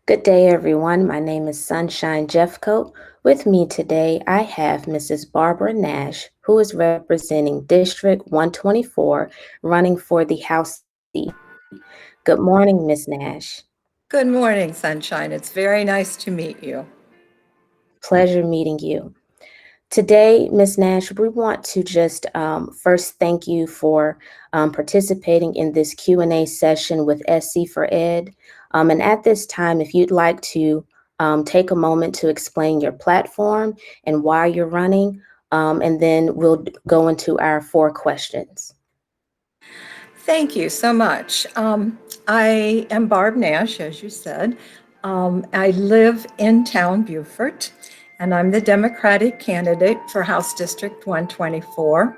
Good day, everyone. My name is Sunshine Jeffcoat. With me today, I have Mrs. Barbara Nash, who is representing District 124, running for the House seat. Good morning, Miss Nash. Good morning, Sunshine. It's very nice to meet you. Pleasure meeting you. Today, Ms. Nash, we want to just first thank you for participating in this Q&A session with SC for Ed. And at this time, if you'd like to take a moment to explain your platform and why you're running, and then we'll go into our 4 questions. Thank you so much. I am Barb Nash, as you said. I live in town, Beaufort, and I'm the Democratic candidate for House District 124.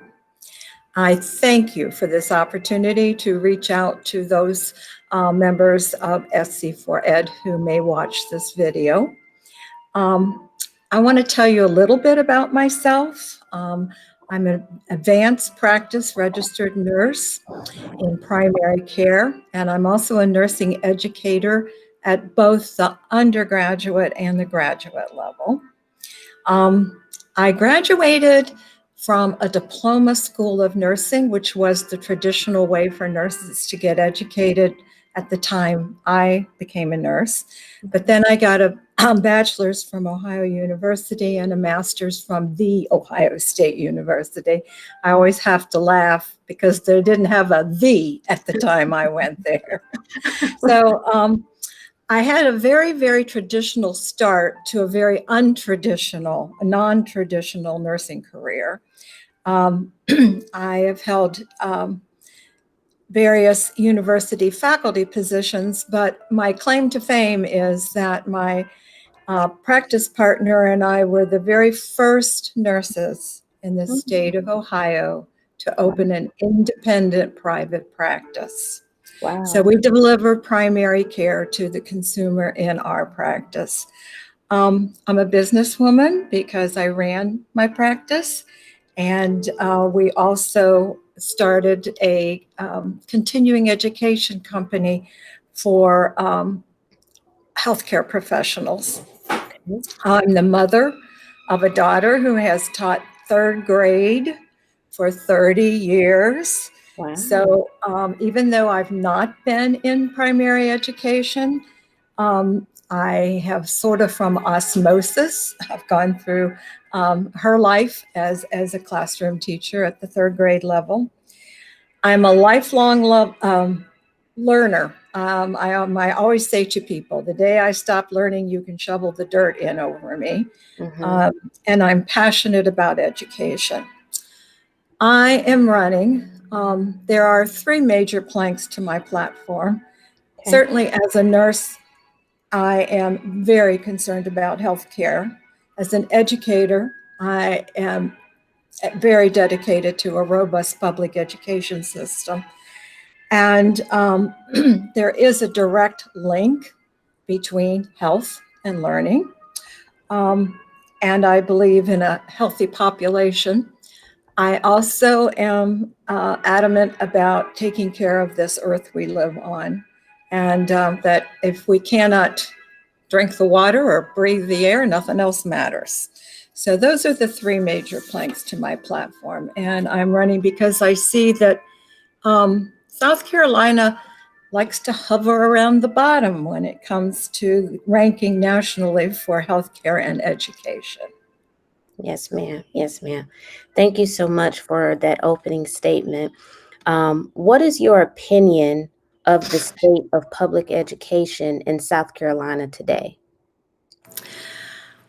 I thank you for this opportunity to reach out to those members of SC4Ed who may watch this video. I want to tell you a little bit about myself. I'm an advanced practice registered nurse in primary care, and I'm also a nursing educator at both the undergraduate and the graduate level. I graduated from a diploma school of nursing, which was the traditional way for nurses to get educated at the time I became a nurse. But then I got a bachelor's from Ohio University and a master's from the Ohio State University. I always have to laugh because they didn't have a "the" at the time I went there. So I had a very, very traditional start to a very untraditional, non-traditional nursing career. I have held various university faculty positions, but my claim to fame is that my practice partner and I were the very first nurses in the state of Ohio to open an independent private practice. Wow. So we deliver primary care to the consumer in our practice. I'm a businesswoman because I ran my practice, and we also started a continuing education company for healthcare professionals. I'm the mother of a daughter who has taught third grade for 30 years. Wow. So even though I've not been in primary education, I have sort of from osmosis, I've gone through her life as a classroom teacher at the third grade level. I'm a lifelong learner. I always say to people, the day I stop learning, you can shovel the dirt in over me. And I'm passionate about education. I am running. There are 3 major planks to my platform. Okay. Certainly, as a nurse, I am very concerned about healthcare. As an educator, I am very dedicated to a robust public education system. And there is a direct link between health and learning. And I believe in a healthy population. I also am adamant about taking care of this earth we live on, and that if we cannot drink the water or breathe the air, nothing else matters. So those are the 3 major planks to my platform. And I'm running because I see that South Carolina likes to hover around the bottom when it comes to ranking nationally for healthcare and education. Yes, ma'am. Yes, ma'am. Thank you so much for that opening statement. What is your opinion of the state of public education in South Carolina today?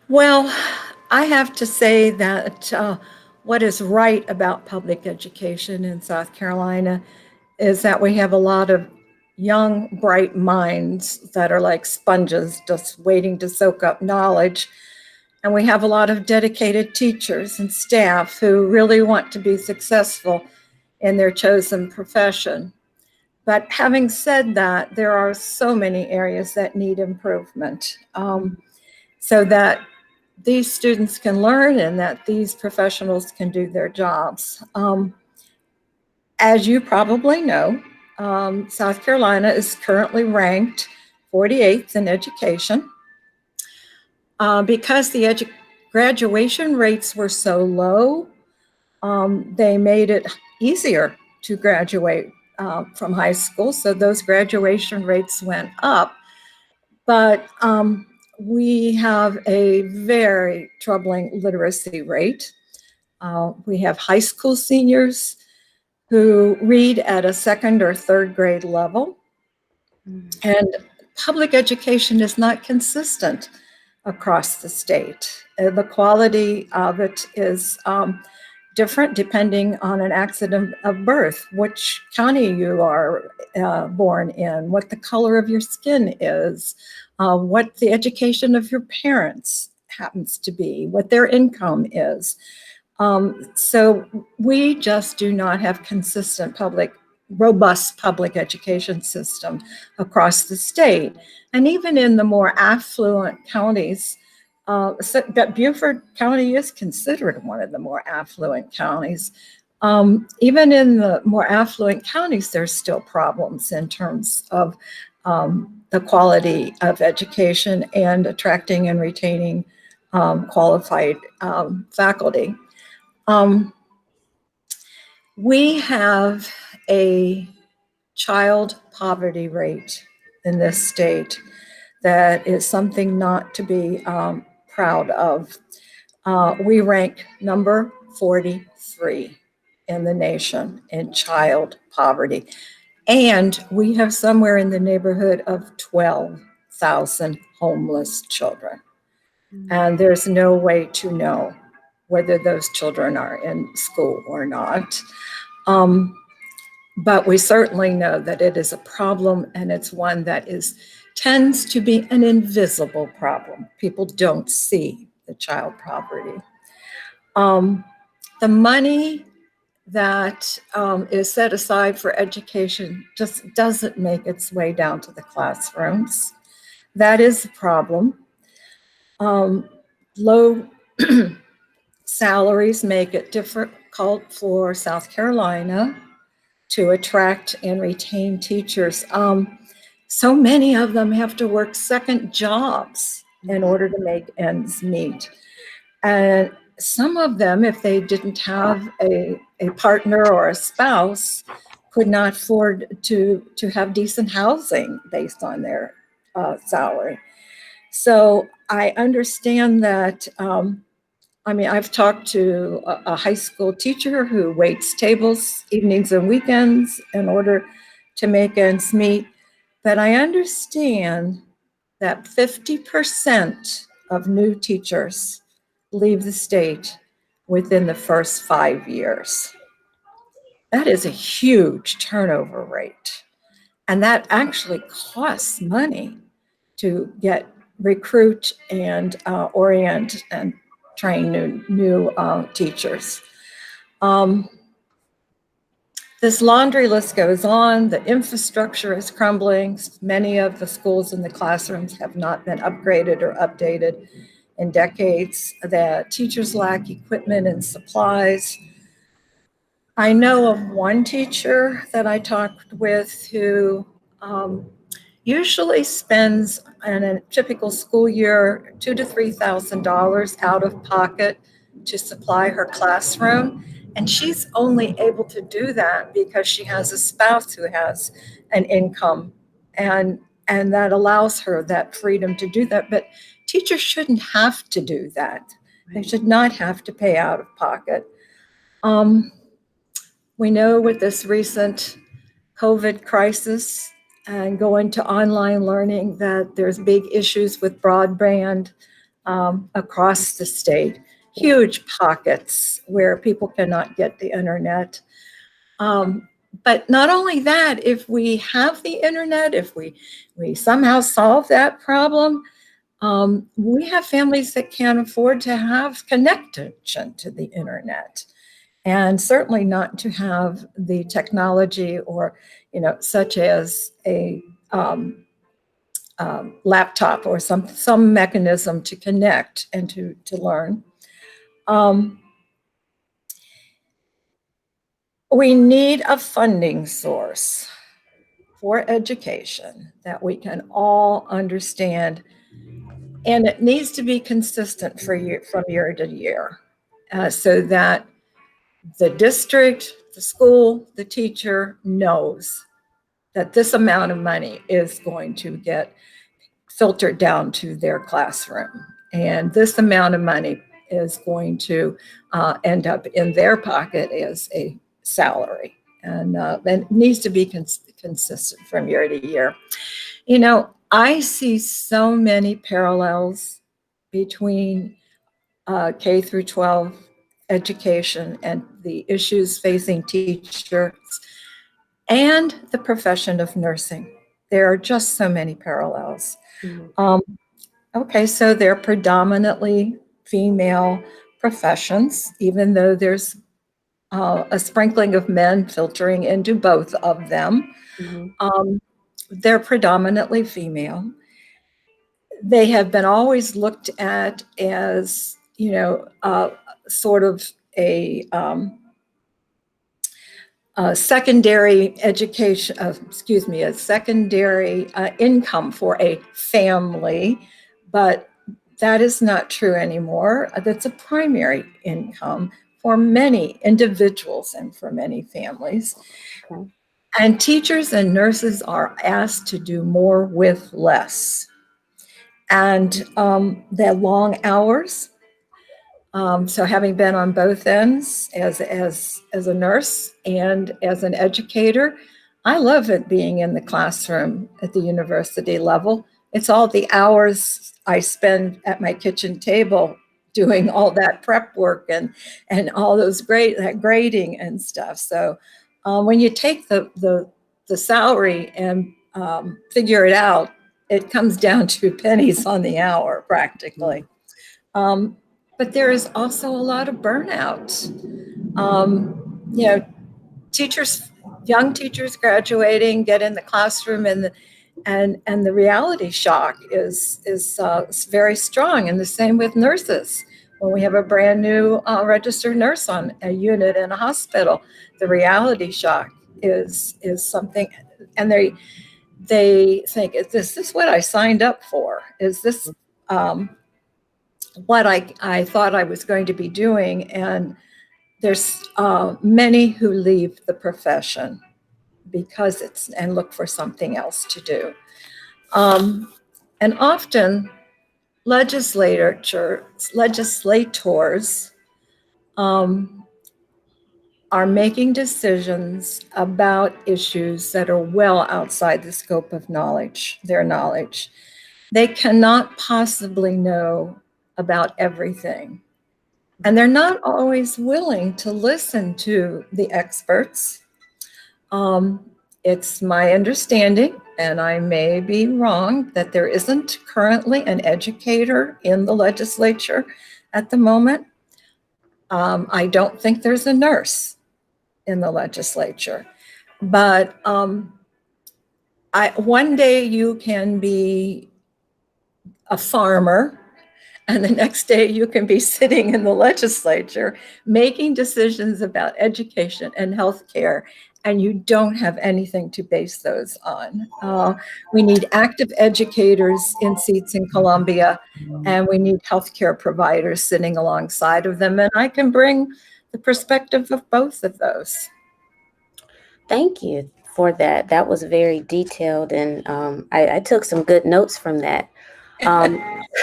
Well, I have to say that what is right about public education in South Carolina is that we have a lot of young, bright minds that are like sponges, just waiting to soak up knowledge. And we have a lot of dedicated teachers and staff who really want to be successful in their chosen profession. But having said that, there are so many areas that need improvement, so that these students can learn and that these professionals can do their jobs. As you probably know, South Carolina is currently ranked 48th in education. Because the graduation rates were so low, they made it easier to graduate from high school. So those graduation rates went up. But we have a very troubling literacy rate. We have high school seniors who read at a second or third grade level. And public education is not consistent across the state. The quality of it is different depending on an accident of birth, which county you are born in, what the color of your skin is, what the education of your parents happens to be, what their income is. So we just do not have consistent robust public education system across the state. And even in the more affluent counties, that Beaufort County is considered one of the more affluent counties. Even in the more affluent counties, there's still problems in terms of the quality of education and attracting and retaining qualified faculty. We have a child poverty rate in this state that is something not to be proud of. We rank number 43 in the nation in child poverty. And we have somewhere in the neighborhood of 12,000 homeless children. And there's no way to know whether those children are in school or not. But we certainly know that it is a problem, and it's one that tends to be an invisible problem. People don't see the child poverty. The money that is set aside for education just doesn't make its way down to the classrooms. That is a problem. Low salaries make it difficult for South Carolina to attract and retain teachers. So many of them have to work second jobs in order to make ends meet. And some of them, if they didn't have a partner or a spouse, could not afford to have decent housing based on their salary. So I understand that. I've talked to a high school teacher who waits tables evenings and weekends in order to make ends meet. But I understand that 50% of new teachers leave the state within the first 5 years. That is a huge turnover rate. And that actually costs money to recruit and orient and train new teachers. This laundry list goes on. The infrastructure is crumbling. Many of the schools and the classrooms have not been upgraded or updated in decades. The teachers lack equipment and supplies. I know of one teacher that I talked with who usually spends in a typical school year $2,000 to $3,000 out of pocket to supply her classroom. And she's only able to do that because she has a spouse who has an income, and that allows her that freedom to do that. But teachers shouldn't have to do that. They should not have to pay out of pocket. We know with this recent COVID crisis and going to online learning that there's big issues with broadband across the state, huge pockets where people cannot get the internet. But not only that, if we have the internet, if we somehow solve that problem, we have families that can't afford to have connection to the internet, and certainly not to have the technology or, such as a laptop or some mechanism to connect and to learn. We need a funding source for education that we can all understand, and it needs to be consistent for year, from year to year, so that the district, the school, the teacher knows that this amount of money is going to get filtered down to their classroom. And this amount of money is going to end up in their pocket as a salary. And it needs to be consistent from year to year. You know, I see so many parallels between K through 12 education and the issues facing teachers and the profession of nursing. There are just so many parallels. Mm-hmm. Okay, so they're predominantly female professions, even though there's a sprinkling of men filtering into both of them. Mm-hmm. They're predominantly female. They have been always looked at as, you know, sort of a secondary education, a secondary income for a family, but that is not true anymore. That's a primary income for many individuals and for many families. Okay. And teachers and nurses are asked to do more with less. And their long hours. So having been on both ends as a nurse and as an educator, I love it being in the classroom at the university level. It's all the hours I spend at my kitchen table doing all that prep work and all those that grading and stuff. So when you take the salary and figure it out, it comes down to pennies on the hour practically. But there is also a lot of burnout. You know, young teachers graduating, get in the classroom, and the reality shock is very strong. And the same with nurses. When we have a brand new registered nurse on a unit in a hospital, the reality shock is something, and they think, is this what I signed up for? Is this what I thought I was going to be doing? And there's many who leave the profession because and look for something else to do. And often legislators are making decisions about issues that are well outside the scope of their knowledge. They cannot possibly know about everything. And they're not always willing to listen to the experts. It's my understanding, and I may be wrong, that there isn't currently an educator in the legislature at the moment. I don't think there's a nurse in the legislature. But one day you can be a farmer, and the next day you can be sitting in the legislature making decisions about education and healthcare, and you don't have anything to base those on. We need active educators in seats in Columbia, and we need healthcare providers sitting alongside of them. And I can bring the perspective of both of those. Thank you for that. That was very detailed, and I took some good notes from that.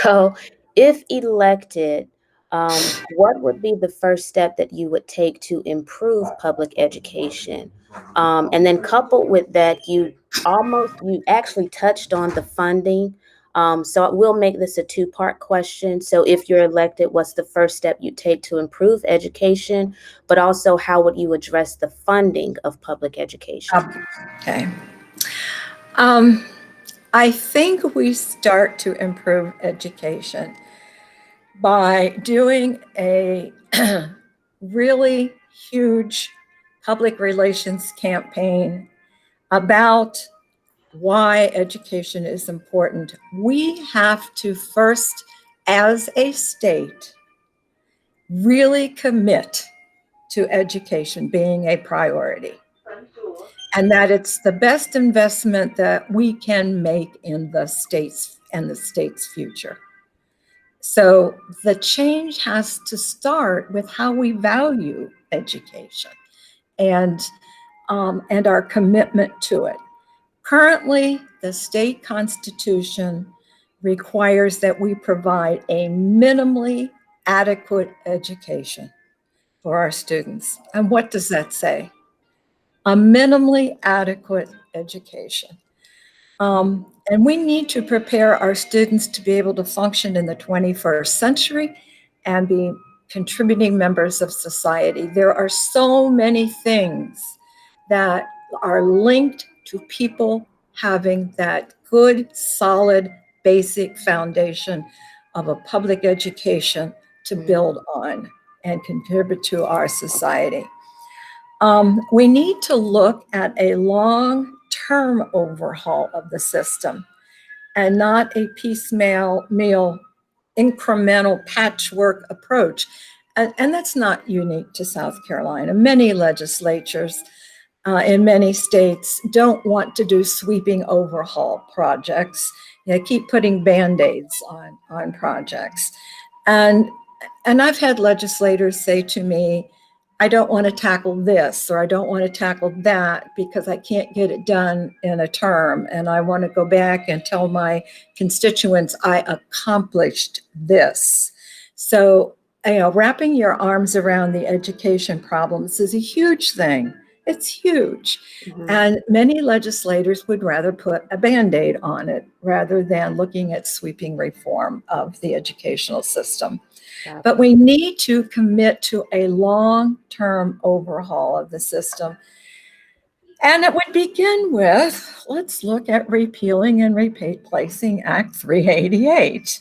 So, if elected, what would be the first step that you would take to improve public education? And then, coupled with that, you actually touched on the funding. So, we'll make this a two-part question. So, if you're elected, what's the first step you take to improve education? But also, how would you address the funding of public education? Okay. I think we start to improve education by doing a really huge public relations campaign about why education is important. We have to first, as a state, really commit to education being a priority. and that it's the best investment that we can make in the state's and the state's future. So the change has to start with how we value education and our commitment to it. Currently, the state constitution requires that we provide a minimally adequate education for our students. And what does that say? A minimally adequate education. And we need to prepare our students to be able to function in the 21st century and be contributing members of society. There are so many things that are linked to people having that good, solid, basic foundation of a public education to build on and contribute to our society. We need to look at a long-term overhaul of the system and not a piecemeal, incremental patchwork approach. And that's not unique to South Carolina. Many legislatures in many states don't want to do sweeping overhaul projects. They keep putting Band-Aids on projects. And I've had legislators say to me, I don't want to tackle this or I don't want to tackle that because I can't get it done in a term. And I want to go back and tell my constituents I accomplished this. So, wrapping your arms around the education problems is a huge thing. It's huge. And many legislators would rather put a Band-Aid on it rather than looking at sweeping reform of the educational system. But we need to commit to a long-term overhaul of the system. And it would begin with, let's look at repealing and replacing Act 388.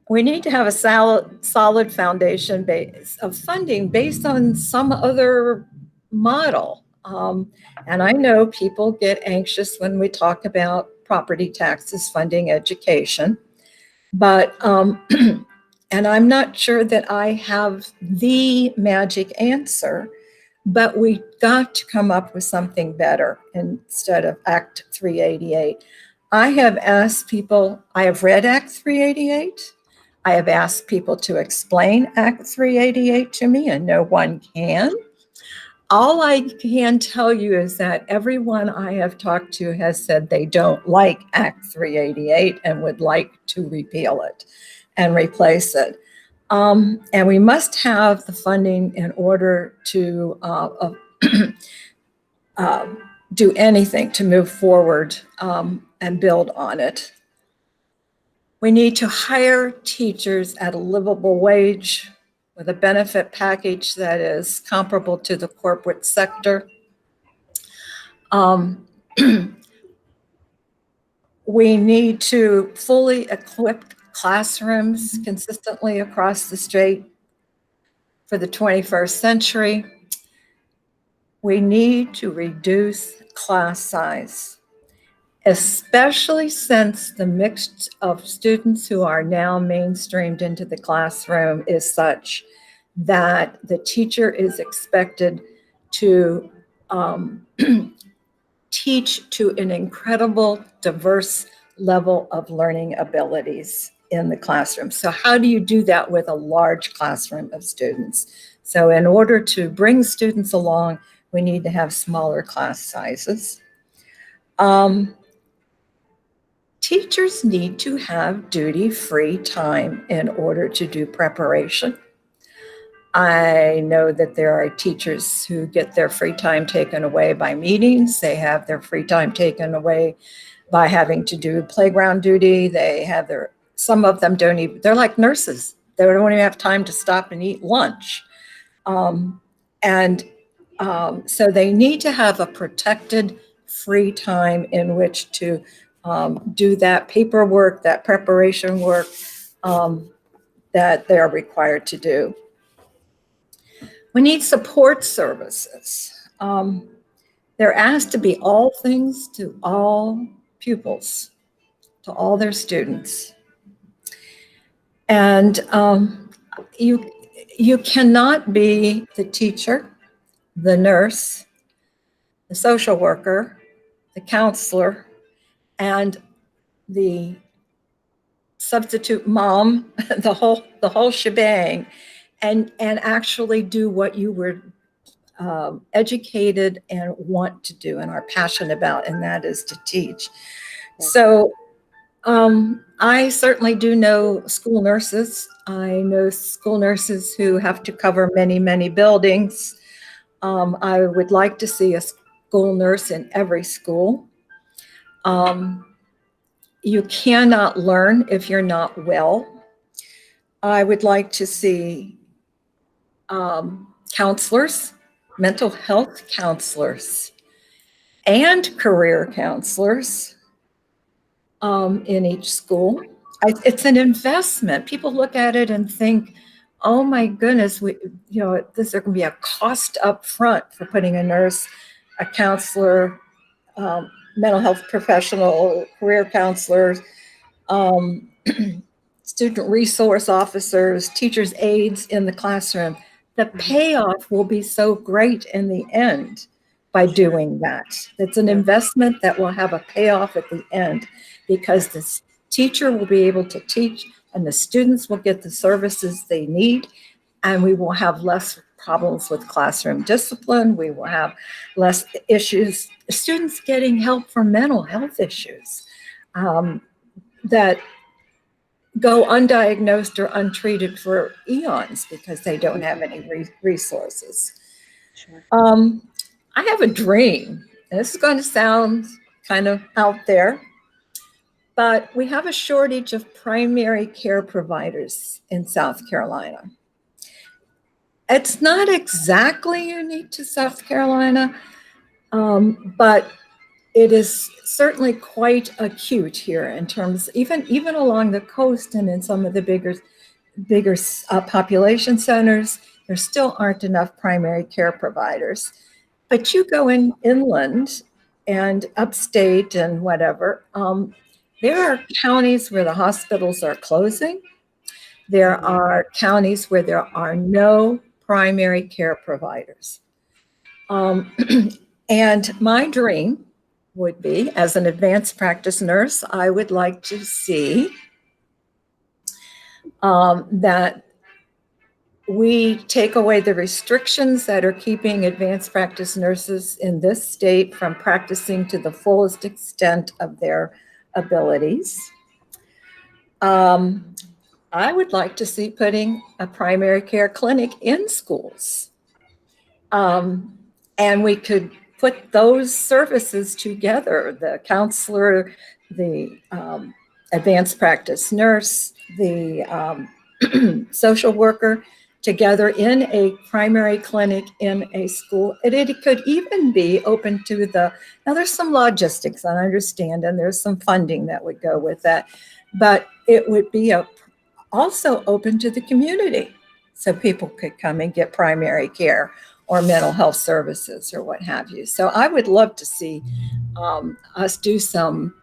We need to have a solid foundation base of funding based on some other model. And I know people get anxious when we talk about property taxes funding education. But, and I'm not sure that I have the magic answer, but we got to come up with something better instead of Act 388. I have asked people, I have read Act 388. I have asked people to explain Act 388 to me, and no one can. All I can tell you is that everyone I have talked to has said they don't like Act 388 and would like to repeal it and replace it. And we must have the funding in order to do anything to move forward and build on it. We need to hire teachers at a livable wage with a benefit package that is comparable to the corporate sector. We need to fully equip classrooms consistently across the state for the 21st century. We need to reduce class size, especially since the mix of students who are now mainstreamed into the classroom is such that the teacher is expected to teach to an incredible, diverse level of learning abilities in the classroom. So how do you do that with a large classroom of students? So in order to bring students along, we need to have smaller class sizes. Teachers need to have duty-free time in order to do preparation. I know that there are teachers who get their free time taken away by meetings. They have their free time taken away by having to do playground duty. They have some of them don't even, they're like nurses. They don't even have time to stop and eat lunch. So they need to have a protected free time in which to do that paperwork, that preparation work that they're required to do. We need support services. They're asked to be all things to all pupils, to all their students. And you cannot be the teacher, the nurse, the social worker, the counselor, and the substitute mom, the whole shebang, and actually do what you were educated and want to do and are passionate about, and that is to teach. So I certainly do know school nurses. I know school nurses who have to cover many, many buildings. I would like to see a school nurse in every school. You cannot learn if you're not well. I would like to see counselors, mental health counselors, and career counselors in each school. It's an investment. People look at it and think, "Oh my goodness, there can be a cost up front for putting a nurse, a counselor, mental health professional, career counselors, um, student resource officers, teachers' aides in the classroom." The payoff will be so great in the end by doing that. It's an investment that will have a payoff at the end because the teacher will be able to teach and the students will get the services they need, and we will have less problems with classroom discipline. We will have less issues, students getting help for mental health issues that go undiagnosed or untreated for eons because they don't have any resources. Sure. I have a dream. This is going to sound kind of out there, but we have a shortage of primary care providers in South Carolina. It's not exactly unique to South Carolina, but it is certainly quite acute here in terms, even along the coast and in some of the bigger population centers, there still aren't enough primary care providers. But you go inland and upstate and whatever, there are counties where the hospitals are closing. There are counties where there are no primary care providers. And my dream would be, as an advanced practice nurse, I would like to see that we take away the restrictions that are keeping advanced practice nurses in this state from practicing to the fullest extent of their abilities. I would like to see putting a primary care clinic in schools. And we could put those services together, the counselor, the advanced practice nurse, the social worker, together in a primary clinic in a school. It could even be open to now there's some logistics, I understand, and there's some funding that would go with that, but it would be also open to the community so people could come and get primary care or mental health services or what have you. So I would love to see us do some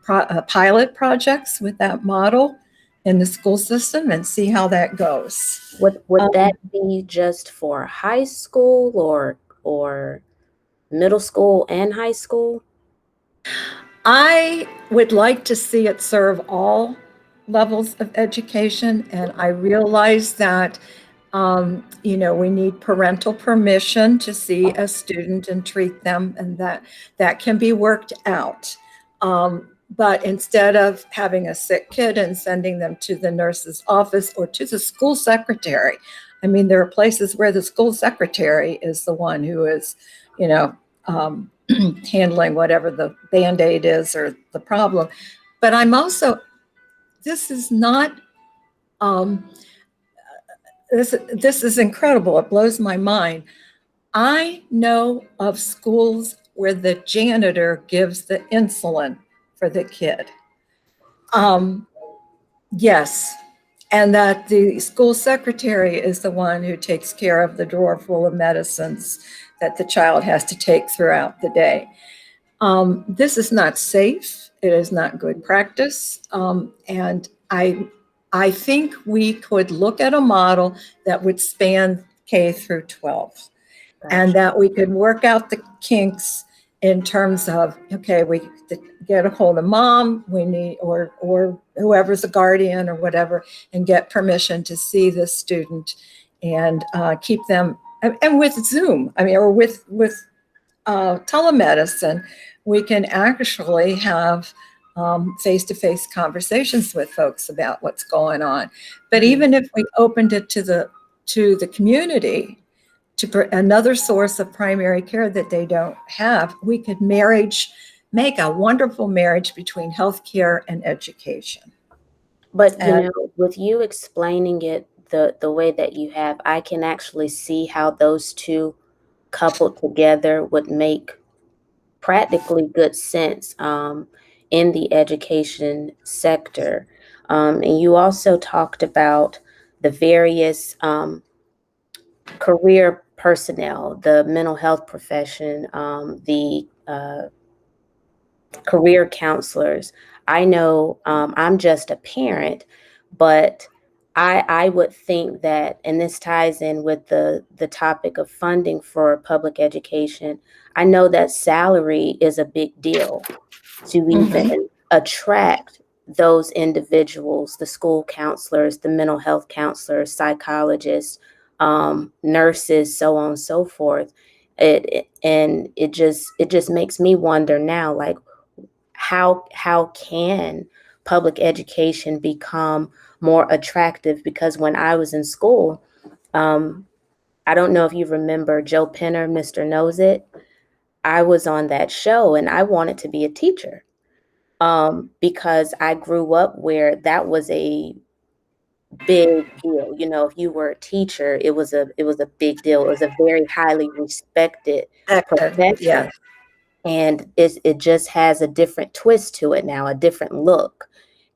pilot projects with that model in the school system and see how that goes. Would that be just for high school or middle school and high school? I would like to see it serve all levels of education, and I realize that we need parental permission to see a student and treat them, and that can be worked out. But instead of having a sick kid and sending them to the nurse's office or to the school secretary, I mean, there are places where the school secretary is the one who is, handling whatever the Band-Aid is or the problem. But this is not, this is incredible. It blows my mind. I know of schools where the janitor gives the insulin for the kid. Yes, and that the school secretary is the one who takes care of the drawer full of medicines that the child has to take throughout the day. This is not safe. It is not good practice. And I think we could look at a model that would span K through 12. And that we could work out the kinks in terms of, okay, we get a hold of mom, we need, or whoever's a guardian or whatever, and get permission to see this student and keep them, and with Zoom, I mean, or with telemedicine, we can actually have face-to-face conversations with folks about what's going on. But even if we opened it to the community, to another source of primary care that they don't have, we could make a wonderful marriage between healthcare and education. But And with you explaining it the way that you have, I can actually see how those two coupled together would make practically good sense in the education sector. And you also talked about the various career personnel, the mental health profession, the career counselors. I know I'm just a parent, but I would think that, and this ties in with the topic of funding for public education. I know that salary is a big deal to Mhm. even attract those individuals, the school counselors, the mental health counselors, psychologists, nurses, so on and so forth. It just makes me wonder now, like how can public education become more attractive? Because when I was in school, um, I don't know if you remember Joe Penner, Mr. Knows It. I was on that show and I wanted to be a teacher because I grew up where that was a big deal. If you were a teacher, it was a big deal. It was a very highly respected Active, profession. yes, And it just has a different twist to it now, a different look.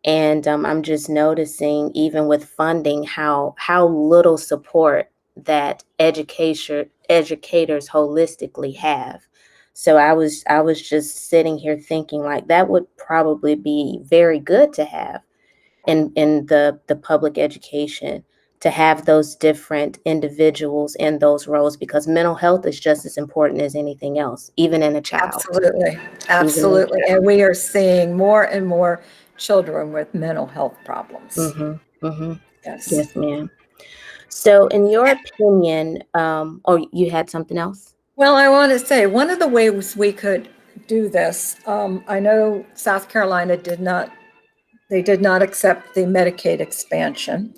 And I'm just noticing, even with funding, how little support that educators holistically have. So I was just sitting here thinking, like, that would probably be very good to have in the public education, to have those different individuals in those roles, because mental health is just as important as anything else, even in a child. absolutely, Even in absolutely. a And child. we are seeing more and more children with mental health problems. Mm-hmm. Mm-hmm. Yes. Yes, ma'am. So in your opinion, oh, you had something else? Well, I want to say one of the ways we could do this, I know South Carolina did not accept the Medicaid expansion.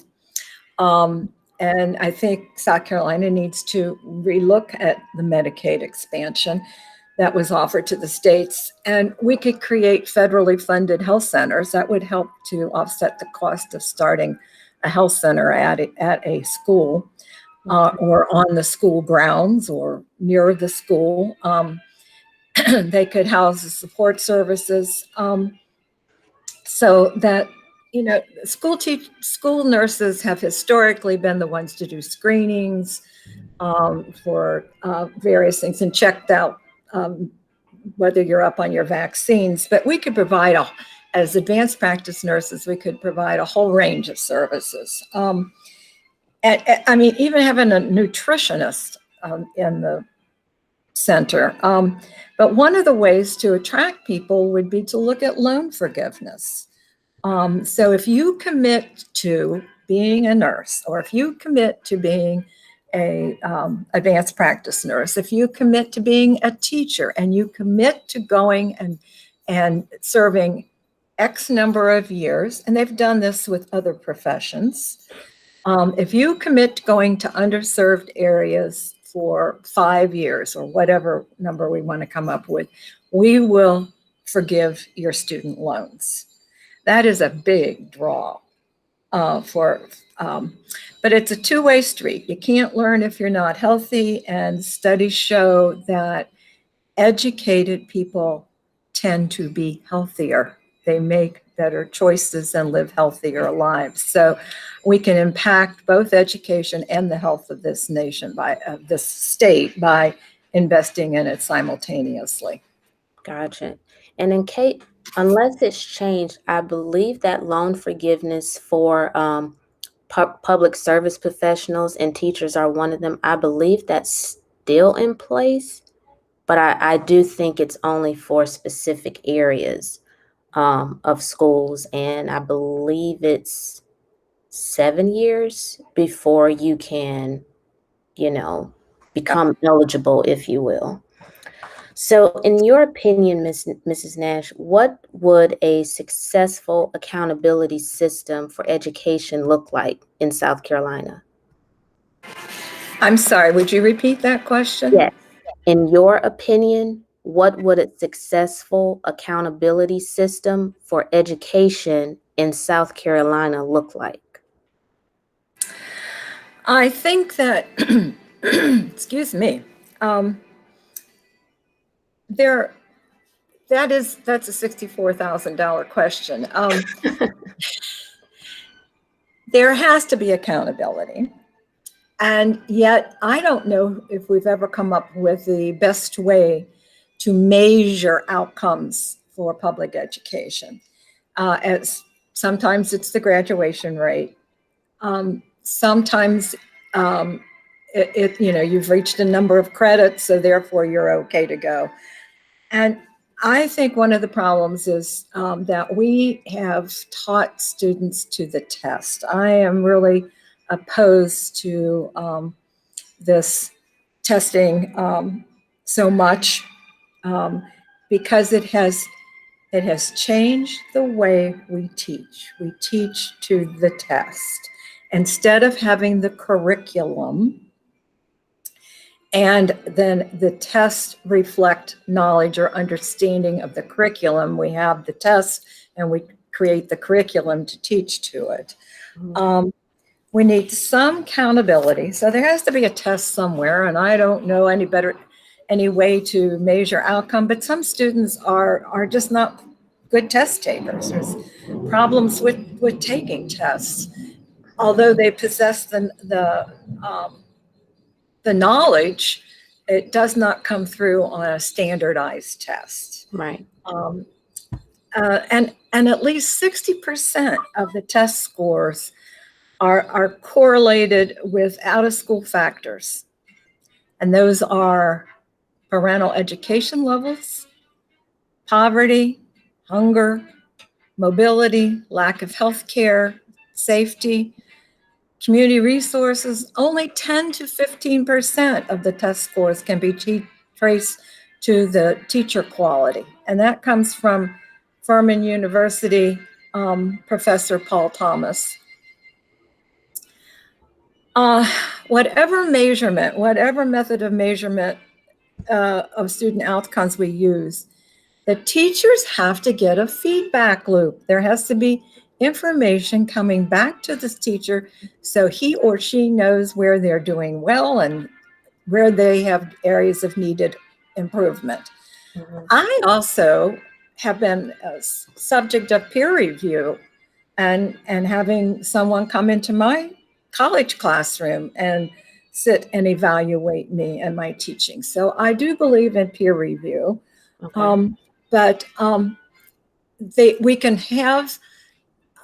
Um, and I think South Carolina needs to relook at the Medicaid expansion that was offered to the states. And we could create federally funded health centers that would help to offset the cost of starting a health center at a school Okay. or on the school grounds or near the school. They could house the support services so that school nurses have historically been the ones to do screenings for various things and checked out whether you're up on your vaccines. But we could provide as advanced practice nurses, we could provide a whole range of services. I mean, even having a nutritionist in the center. But one of the ways to attract people would be to look at loan forgiveness. So if you commit to being a nurse, or if you commit to being a advanced practice nurse, if you commit to being a teacher, and you commit to going and serving X number of years, and they've done this with other professions. If you commit to going to underserved areas for 5 years, or whatever number we want to come up with, we will forgive your student loans. That is a big draw for, but it's a two-way street. You can't learn if you're not healthy, and studies show that educated people tend to be healthier. They make better choices and live healthier lives. So we can impact both education and the health of this nation, by this state, by investing in it simultaneously. Gotcha. And in case, unless it's changed, I believe that loan forgiveness for public service professionals and teachers are one of them. I believe that's still in place. but I do think it's only for specific areas of schools, and I believe it's 7 years before you can, you know, become eligible, if you will. So, in your opinion, Mrs. Nash, what would a successful accountability system for education look like in South Carolina? I'm sorry, would you repeat that question? Yes. In your opinion, what would a successful accountability system for education in South Carolina look like? I think that, excuse me, um, there, that's a $64,000 question. There has to be accountability. And yet, I don't know if we've ever come up with the best way to measure outcomes for public education. As sometimes it's the graduation rate. Sometimes you've reached a number of credits, so therefore you're okay to go. And I think one of the problems is that we have taught students to the test. I am really opposed to this testing so much because it has changed the way we teach. We teach to the test. Instead of having the curriculum and then the tests reflect knowledge or understanding of the curriculum, we have the test and we create the curriculum to teach to it. We need some accountability. So there has to be a test somewhere, and I don't know any way to measure outcome, but some students are just not good test takers. There's problems with taking tests. Although they possess the knowledge, it does not come through on a standardized test. Right. And at least 60% of the test scores are correlated with out-of-school factors. And those are parental education levels, poverty, hunger, mobility, lack of health care, safety, community resources. Only 10 to 15% of the test scores can be traced to the teacher quality. And that comes from Furman University Professor Paul Thomas. Whatever method of measurement of student outcomes we use, the teachers have to get a feedback loop. There has to be information coming back to this teacher so he or she knows where they're doing well and where they have areas of needed improvement. Mm-hmm. I also have been a subject of peer review and having someone come into my college classroom and sit and evaluate me and my teaching. So I do believe in peer review. Okay. But we can have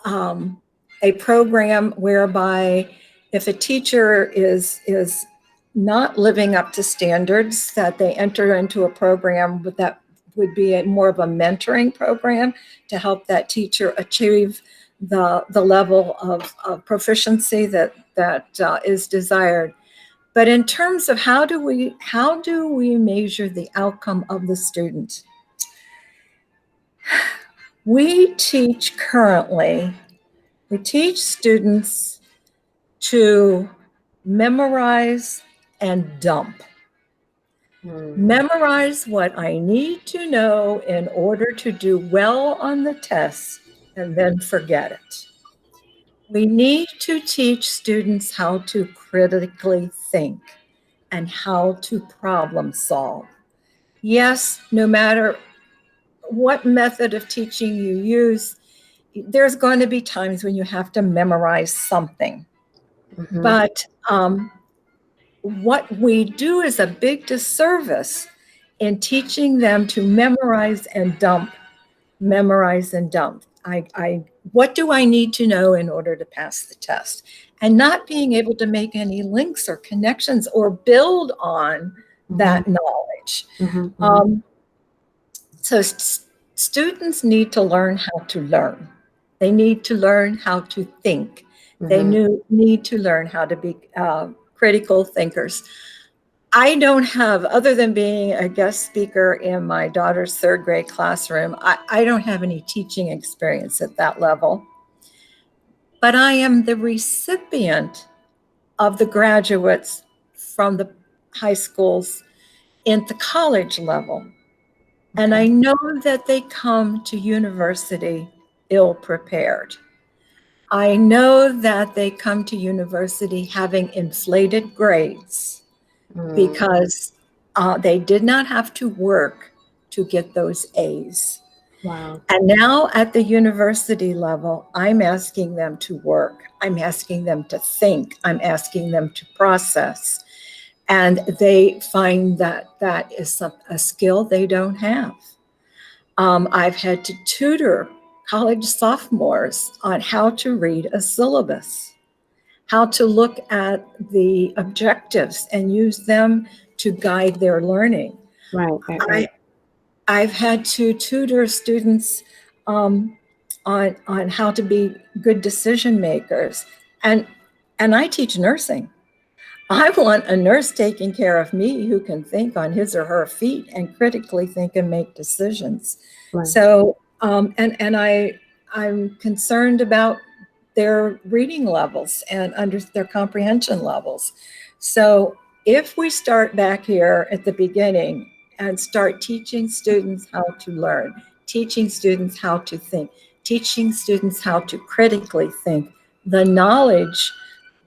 a program whereby if a teacher is not living up to standards, that they enter into a program that would be more of a mentoring program to help that teacher achieve the level of proficiency that is desired. But in terms of how do we measure the outcome of the student? We teach students to memorize and dump. Memorize what I need to know in order to do well on the test and then forget it. We need to teach students how to critically think and how to problem solve. Yes, no matter what method of teaching you use, there's going to be times when you have to memorize something. Mm-hmm. But what we do is a big disservice in teaching them to memorize and dump. What do I need to know in order to pass the test? And not being able to make any links or connections or build on that knowledge. Mm-hmm. So students need to learn how to learn. They need to learn how to think. They Mm-hmm. need to learn how to be critical thinkers. I don't have, other than being a guest speaker in my daughter's third grade classroom, I don't have any teaching experience at that level. But I am the recipient of the graduates from the high schools in the college level. And I Okay. know that they come to university ill prepared. I know that they come to university having inflated grades Mm. because they did not have to work to get those A's. Wow. And now at the university level, I'm asking them to work. I'm asking them to think. I'm asking them to process. And they find that that is a skill they don't have. I've had to tutor college sophomores on how to read a syllabus, how to look at the objectives and use them to guide their learning. Right, right, I, right. I've had to tutor students on how to be good decision makers, and and I teach nursing. I want a nurse taking care of me who can think on his or her feet and critically think and make decisions. Right. So, I'm concerned about their reading levels and under their comprehension levels. So, if we start back here at the beginning and start teaching students how to learn, teaching students how to think, teaching students how to critically think, the knowledge,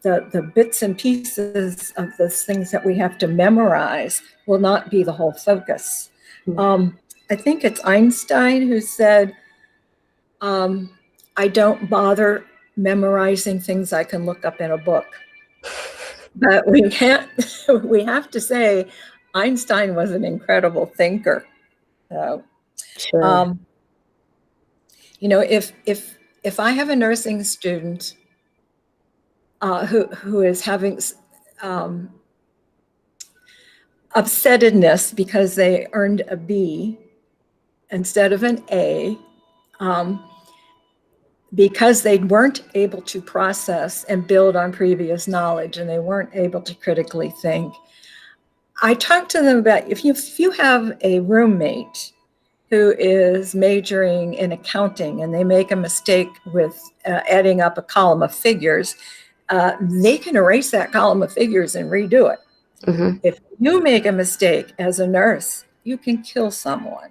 the bits and pieces of those things that we have to memorize will not be the whole focus. Mm. I think it's Einstein who said, um, I don't bother memorizing things I can look up in a book. But we can't, we have to say Einstein was an incredible thinker. Uh, Sure. um, if I have a nursing student who is having um, upsettedness because they earned a B instead of an A, um, because they weren't able to process and build on previous knowledge and they weren't able to critically think. I talk to them about if you have a roommate who is majoring in accounting and they make a mistake with adding up a column of figures, they can erase that column of figures and redo it. Mm-hmm. If you make a mistake as a nurse, you can kill someone.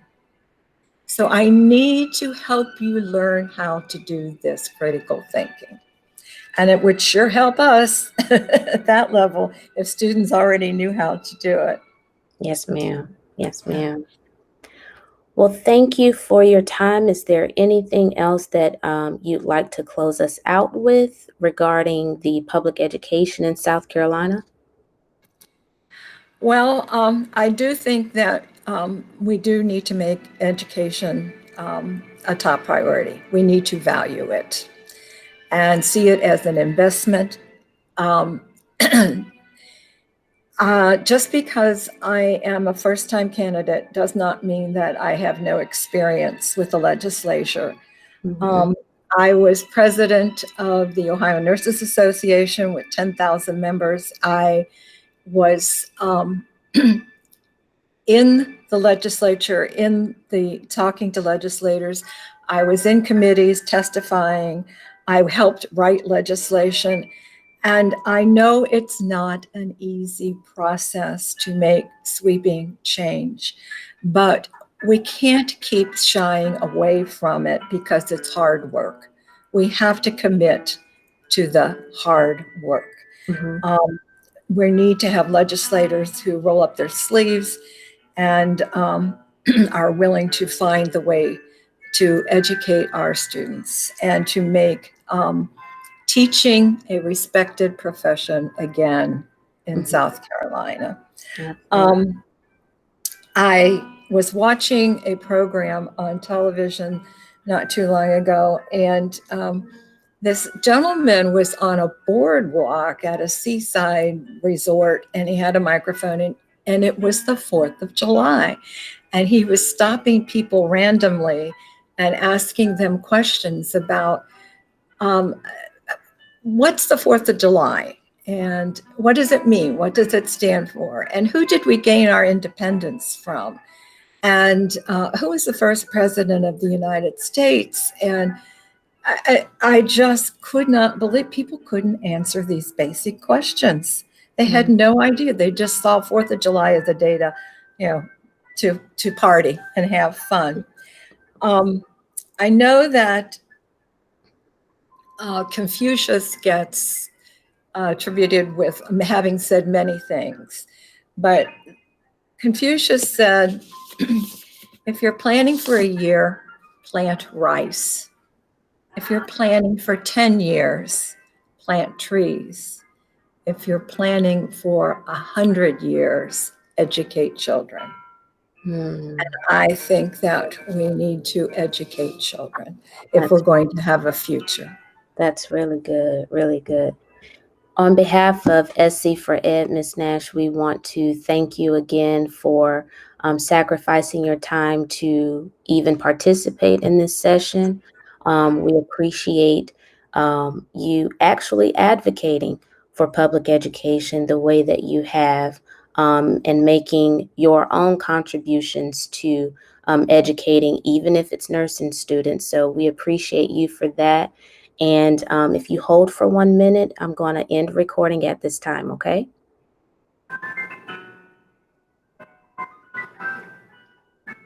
So I need to help you learn how to do this critical thinking. And it would sure help us at that level if students already knew how to do it. Yes, ma'am. Yes, ma'am. Well, thank you for your time. Is there anything else that you'd like to close us out with regarding the public education in South Carolina? Well, I do think that we do need to make education a top priority. We need to value it and see it as an investment. Um, just because I am a first time candidate does not mean that I have no experience with the legislature. Mm-hmm. Um, I was president of the Ohio Nurses Association with 10,000 members. I was in the legislature, in the talking to legislators. I was in committees testifying. I helped write legislation. And I know it's not an easy process to make sweeping change, but we can't keep shying away from it because it's hard work. We have to commit to the hard work. Mm-hmm. Um, we need to have legislators who roll up their sleeves and are willing to find the way to educate our students and to make teaching a respected profession again in Mm-hmm. South Carolina. Absolutely. Um, I was watching a program on television not too long ago, and this gentleman was on a boardwalk at a seaside resort, and he had a microphone, and and it was the 4th of July. And he was stopping people randomly and asking them questions about um, what's the 4th of July? And what does it mean? What does it stand for? And who did we gain our independence from? And who was the first president of the United States? And I just could not believe people couldn't answer these basic questions. They had no idea. They just saw 4th of July as a day to, you know, to party and have fun. I know that Confucius gets attributed with having said many things, but Confucius said, if you're planning for a year, plant rice. If you're planning for 10 years, plant trees. If you're planning for 100 years, educate children. Hmm. I think that we need to educate children if we're going to have a future. That's really good, really good. On behalf of SC for Ed, Ms. Nash, we want to thank you again for sacrificing your time to even participate in this session. We appreciate you actually advocating for public education the way that you have, and making your own contributions to educating, even if it's nursing students. So we appreciate you for that. And if you hold for 1 minute, I'm going to end recording at this time, okay?